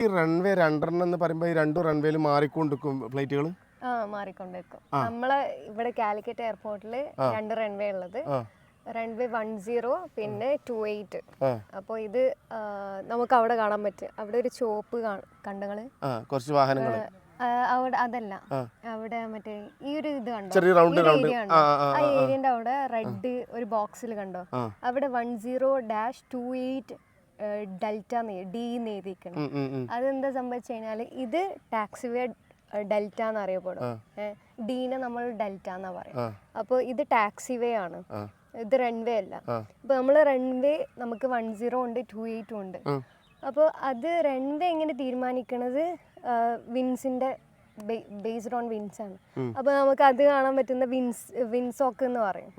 ഈ റൺവേ രണ്ടെണ്ണം എന്ന് പറയുമ്പോൾ ഈ രണ്ടു റൺവേയിൽ മാറിക്കൊണ്ടിരിക്കും ഫ്ലൈറ്റുകൾ? മാറിക്കൊണ്ടിരിക്കും. നമ്മളെ ഇവിടെ കാലിക്കറ്റ് എയർപോർട്ടിൽ രണ്ട് റൺവേ ഉള്ളത്. റൺവേ 10 പിന്നെ 28. അപ്പോൾ ഇത് നമുക്ക് അവിടെ കാണാൻ പറ്റും. അവിടെ ഒരു ചോപ്പ് കണ്ടങ്ങള് കുറച്ച് വാഹനങ്ങൾ അവിടെ അതല്ല, അവിടെ മറ്റേ ഈ ഒരു ഇത് കണ്ടോ, ആ ഏരിയന്റെ അവിടെ റെഡ് ഒരു ബോക്സിൽ കണ്ടോ, അവിടെ 10-28 ഡെൽറ്റ ഡി എഴുതിയിരിക്കണം. അതെന്താ സംഭവിച്ചു കഴിഞ്ഞാല് ഇത് ടാക്സിവേ ഡെൽറ്റ എന്ന് അറിയപ്പെടും. ഡീനെ നമ്മൾ ഡെൽറ്റ എന്നാ പറയാം. അപ്പോൾ ഇത് ടാക്സിവേ ആണ്, ഇത് റൺവേ അല്ല. അപ്പൊ നമ്മള് റൺവേ നമുക്ക് 10 ഉണ്ട്, 28 ഉണ്ട്. അപ്പോൾ അത് റൺവേ എങ്ങനെ തീരുമാനിക്കണത് വിൻസിന്റെ ബേസ്ഡ് ഓൺ വിൻസ് ആണ്. അപ്പോൾ നമുക്ക് അത് കാണാൻ പറ്റുന്ന വിൻസോക്ക് എന്ന് പറയും.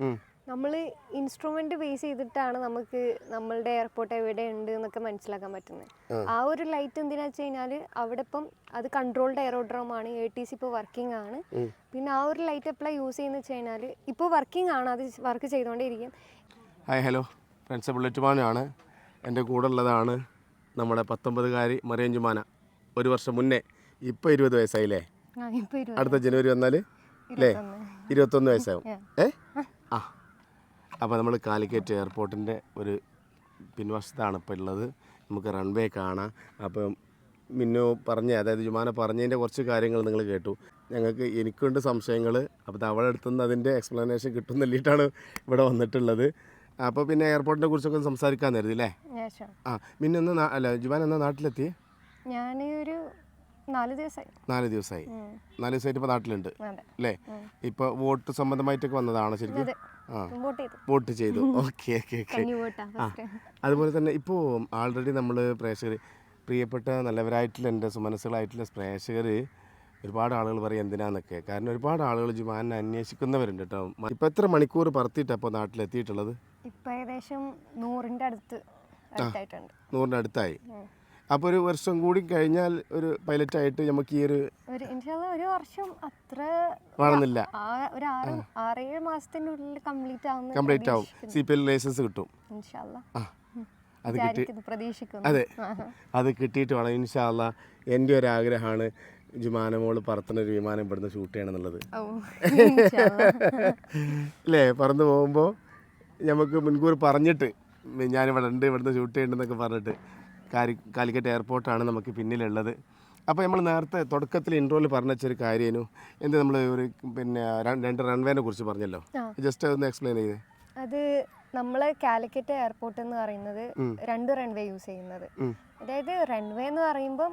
നമ്മൾ ഇൻസ്ട്രുമെന്റ് ബേസ് ചെയ്തിട്ടാണ് നമുക്ക് നമ്മളുടെ എയർപോർട്ട് എവിടെ ഉണ്ട് എന്നൊക്കെ മനസ്സിലാക്കാൻ പറ്റുന്നത്. ആ ഒരു ലൈറ്റ് എന്തിനാ വെച്ച് കഴിഞ്ഞാൽ അവിടെ ഇപ്പം അത് കൺട്രോൾഡ് എയറോഡ്രോം ആണ്, ATC ഇപ്പോൾ വർക്കിംഗ് ആണ്. പിന്നെ ആ ഒരു ലൈറ്റ് എപ്പോഴാണ് യൂസ് ചെയ്യുന്നത് വെച്ച് കഴിഞ്ഞാൽ ഇപ്പോൾ വർക്കിംഗ് ആണ്, അത് വർക്ക് ചെയ്തുകൊണ്ടേയിരിക്കും. ഹായ് ഹലോ ഫ്രണ്ട്സ്, ബുള്ളറ്റ് മാനാണ്. എൻ്റെ കൂടെ ഉള്ളതാണ് നമ്മുടെ 19-കാരി മറിയം ജുമാന. ഒരു വർഷം മുന്നേ, ഇപ്പോൾ 20 വയസ്സായില്ലേ? അടുത്ത ജനുവരി വന്നാൽ അല്ലേ 21 വയസ്സാവും. അപ്പോൾ നമ്മൾ കാലിക്കറ്റ് എയർപോർട്ടിൻ്റെ ഒരു പിൻവശത്താണ് ഇപ്പോൾ ഉള്ളത്. നമുക്ക് റൺവേ കാണാം. അപ്പം മിന്നു അതായത് ജുമാന പറഞ്ഞതിൻ്റെ കുറച്ച് കാര്യങ്ങൾ നിങ്ങൾ കേട്ടു. ഞങ്ങൾക്ക് എനിക്കുണ്ട് സംശയങ്ങൾ. അപ്പോൾ അവളുടെ അടുത്തുനിന്ന് അതിൻ്റെ എക്സ്പ്ലനേഷൻ കിട്ടുന്നില്ലിട്ടാണ് ഇവിടെ വന്നിട്ടുള്ളത്. അപ്പോൾ പിന്നെ എയർപോർട്ടിനെ കുറിച്ചൊക്കെ സംസാരിക്കാൻ കരുതി അല്ലേ? മിന്നു അല്ല ജുമാന എന്നാ നാട്ടിലെത്തി? ഞാൻ ഒരു 4 ദിവസമായി ഇപ്പോൾ നാട്ടിലുണ്ട് അല്ലേ? ഇപ്പോൾ വോട്ട് സംബന്ധമായിട്ടൊക്കെ വന്നതാണ് ശരിക്കും? വോട്ട് ചെയ്തു. ഓക്കെ. അതുപോലെ തന്നെ ഇപ്പോൾ ആൾറെഡി നമ്മൾ പ്രേക്ഷകർ, പ്രിയപ്പെട്ട നല്ലവരായിട്ടുള്ള എൻ്റെ സുമനസ്സുകളായിട്ടുള്ള പ്രേക്ഷകർ ഒരുപാട് ആളുകൾ പറയും എന്തിനാന്നൊക്കെ. കാരണം ഒരുപാട് ആളുകൾ ജുമാനെ അന്വേഷിക്കുന്നവരുണ്ട് കേട്ടോ. ഇപ്പോൾ എത്ര മണിക്കൂർ പറത്തിയിട്ടാണ് ഇപ്പോൾ നാട്ടിലെത്തിയിട്ടുള്ളത്? ഇപ്പോൾ ഏകദേശം 100ന്റെ അടുത്തായി. അപ്പോൾ ഒരു വർഷം കൂടി കഴിഞ്ഞാൽ ഒരു പൈലറ്റായിട്ട് നമുക്ക് ഈ ഒരു വർഷം അത്ര വേണമെന്നില്ല, ഒരു 6-7 മാസത്തിനുള്ളിൽ കംപ്ലീറ്റ് ആവും. CPL ലൈസൻസ് കിട്ടും. അത് അതെ, അത് കിട്ടിയിട്ട് വേണം ഇൻഷാ അല്ലാ. എൻ്റെ ഒരു ആഗ്രഹമാണ് ജുമാന മോള് പറത്തുന്ന ഒരു വിമാനം ഇവിടുന്ന് ഷൂട്ട് ചെയ്യണം എന്നുള്ളത്. അല്ലേ? പറന്നു പോകുമ്പോൾ നമുക്ക് മുൻകൂർ പറഞ്ഞിട്ട് ഞാനിവിടെ ഉണ്ട്, ഇവിടുന്ന് ഷൂട്ട് ചെയ്യണ്ടെന്നൊക്കെ പറഞ്ഞിട്ട്. കാലിക്കറ്റ് എയർപോർട്ടാണ് നമുക്ക് പിന്നിലുള്ളത്. അപ്പോൾ നമ്മൾ നേരത്തെ തുടക്കത്തിൽ ഇൻട്രോയിൽ പറഞ്ഞ ഒരു കാര്യമായിരുന്നു എന്ത്, നമ്മൾ ഒരു പിന്നെ 2 റൺവേനെ കുറിച്ച് പറഞ്ഞല്ലോ. ജസ്റ്റ് ഒന്ന് എക്സ്പ്ലെയിൻ ചെയ്തേ. അത് നമ്മളെ കാലിക്കറ്റ് എയർപോർട്ട് എന്ന് പറയുന്നത് 2 റൺവേ യൂസ് ചെയ്യുന്നത്. അതായത് റൺവേ എന്ന് പറയുമ്പോൾ